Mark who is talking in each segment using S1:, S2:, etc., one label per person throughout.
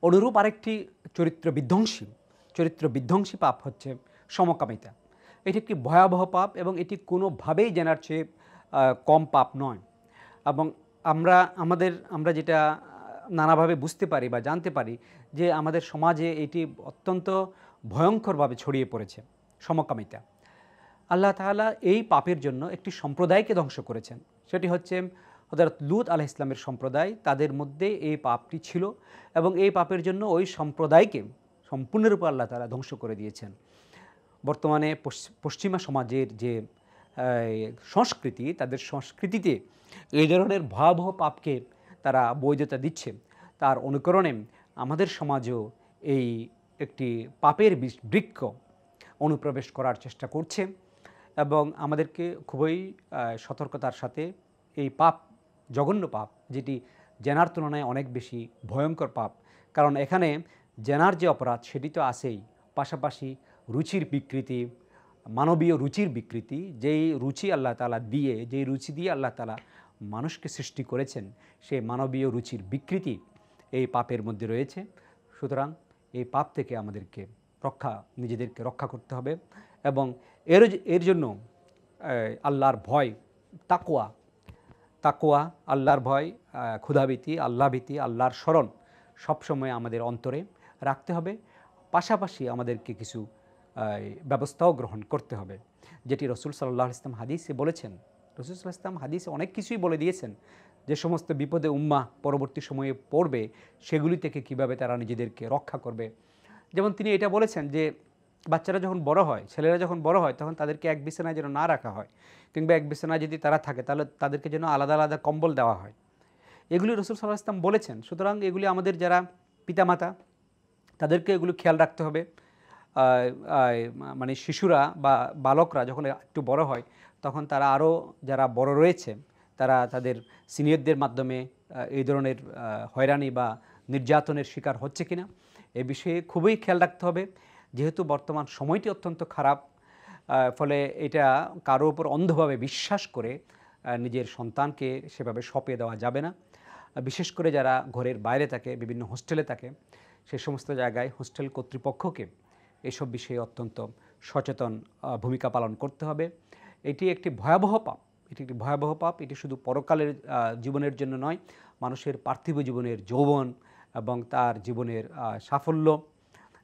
S1: অনুরূপ আরেকটি চরিত্র বিধ্বংসী পাপ হচ্ছে সমকামিতা। এটি একটি ভয়াবহ পাপ এবং এটি কোনোভাবেই জানার চেয়ে কম পাপ নয়। এবং আমরা যেটা নানাভাবে বুঝতে পারি বা জানতে পারি যে আমাদের সমাজে এটি অত্যন্ত ভয়ঙ্করভাবে ছড়িয়ে পড়েছে সমকামিতা। আল্লাহ তাআলা এই পাপের জন্য একটি সম্প্রদায়কে ধ্বংস করেছেন। সেটি হচ্ছে হযরত লূত আলাইহিস সালামের সম্প্রদায়। তাদের মধ্যে এই পাপটি ছিল এবং এই পাপের জন্য ওই সম্প্রদায়কে সম্পূর্ণরূপে আল্লাহ তাআলা ধ্বংস করে দিয়েছেন। বর্তমানে পশ্চিমা সমাজের যে সংস্কৃতি, তাদের সংস্কৃতিতে এই ধরনের ভয়াবহ পাপকে তারা বৈধতা দিচ্ছে। তার অনুকরণে আমাদের সমাজেও এই একটি পাপের বৃক্ষ অনুপ্রবেশ করার চেষ্টা করছে এবং আমাদেরকে খুবই সতর্কতার সাথে এই পাপ, জঘন্য পাপ, যেটি জেনার তুলনায় অনেক বেশি ভয়ঙ্কর পাপ। কারণ এখানে জেনার যে অপরাধ সেটি তো আছেই, পাশাপাশি রুচির বিকৃতি, মানবীয় রুচির বিকৃতি, যেই রুচি দিয়ে আল্লাহ তাআলা মানুষকে সৃষ্টি করেছেন, সেই মানবীয় রুচির বিকৃতি এই পাপের মধ্যে রয়েছে। সুতরাং এই পাপ থেকে আমাদেরকে নিজেদেরকে রক্ষা করতে হবে এবং এর জন্য আল্লাহর ভয়, তাকওয়া, আল্লাহর ভয়, ক্ষুধাভীতি, আল্লাহভীতি, আল্লাহর স্মরণ সবসময় আমাদের অন্তরে রাখতে হবে। পাশাপাশি আমাদেরকে কিছু ব্যবস্থাও গ্রহণ করতে হবে, যেটি রাসূল সাল্লাল্লাহু আলাইহি ওয়াসাল্লাম হাদিসে বলেছেন। রাসূল সাল্লাল্লাহু আলাইহি ওয়াসাল্লাম হাদিসে অনেক কিছুই বলে দিয়েছেন যে সমস্ত বিপদে উম্মাহ পরবর্তী সময়ে পড়বে, সেগুলি থেকে কিভাবে তারা নিজেদেরকে রক্ষা করবে। যেমন তিনি এটা বলেছেন যে বাচ্চারা যখন বড় হয়, ছেলেরা যখন বড় হয়, তখন তাদেরকে এক বিছানায় যেন না রাখা হয়, কিংবা এক বিছানায় যদি তারা থাকে তাহলে তাদেরকে যেন আলাদা আলাদা কম্বল দেওয়া হয়। এগুলি রাসূল সাল্লাল্লাহু আলাইহি ওয়াসাল্লাম বলেছেন। সুতরাং এগুলি আমাদের যারা পিতামাতা, তাদেরকে এগুলো খেয়াল রাখতে হবে। মানে শিশুরা বা বালকরা যখন একটু বড় হয়, তখন তারা আরও যারা বড় রয়েছে, তারা তাদের সিনিয়রদের মাধ্যমে এই ধরনের হয়রানি বা নির্যাতনের শিকার হচ্ছে কিনা এ বিষয়ে খুবই খেয়াল রাখতে হবে। যেহেতু বর্তমান সময়টি অত্যন্ত খারাপ, ফলে এটা কারো উপর অন্ধভাবে বিশ্বাস করে নিজের সন্তানকে সেভাবে সঁপে দেওয়া যাবে না। বিশেষ করে যারা ঘরের বাইরে থাকে, বিভিন্ন হোস্টেলে থাকে, সে সমস্ত জায়গায় হোস্টেল কর্তৃপক্ষকে এসব বিষয়ে অত্যন্ত সচেতন ভূমিকা পালন করতে হবে। এটি একটি ভয়াবহ পাপ। এটি শুধু পরকালের জীবনের জন্য নয়, মানুষের পার্থিব জীবনের যৌবন এবং তার জীবনের সাফল্য,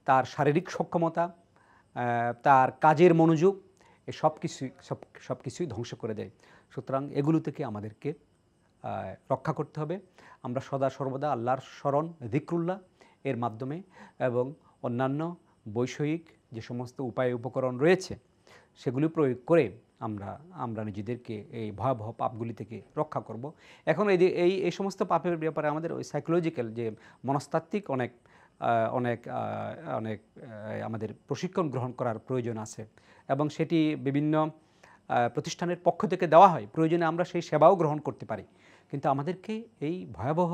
S1: তার শারীরিক সক্ষমতা, তার কাজের মনোযোগ, এ সব কিছুই ধ্বংস করে দেয়। সুতরাং এগুলো থেকে আমাদেরকে রক্ষা করতে হবে। আমরা সদা সর্বদা আল্লাহর স্মরণ, যিকরুল্লাহ এর মাধ্যমে এবং অন্যান্য বৈষয়িক যে সমস্ত উপায় উপকরণ রয়েছে, সেগুলি প্রয়োগ করে আমরা নিজেদেরকে এই ভয়াবহ পাপগুলি থেকে রক্ষা করব। এখন এই সমস্ত পাপের ব্যাপারে আমাদের ওই সাইকোলজিক্যাল যে মনস্তাত্ত্বিক অনেক আমাদের প্রশিক্ষণ গ্রহণ করার প্রয়োজন আছে এবং সেটি বিভিন্ন প্রতিষ্ঠানের পক্ষ থেকে দেওয়া হয়। প্রয়োজনে আমরা সেই সেবাও গ্রহণ করতে পারি। কিন্তু আমাদেরকে এই ভয়াবহ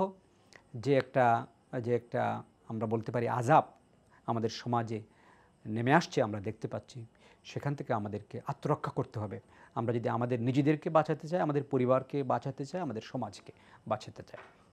S1: যে একটা আমরা বলতে পারি আযাব আমাদের সমাজে নেমে আসছে, আমরা দেখতে পাচ্ছি, সেখান থেকে আমাদেরকে আত্মরক্ষা করতে হবে। আমরা যদি আমাদের নিজেদেরকে বাঁচাতে চাই, আমাদের পরিবারকে বাঁচাতে চাই, আমাদের সমাজকে বাঁচাতে চাই।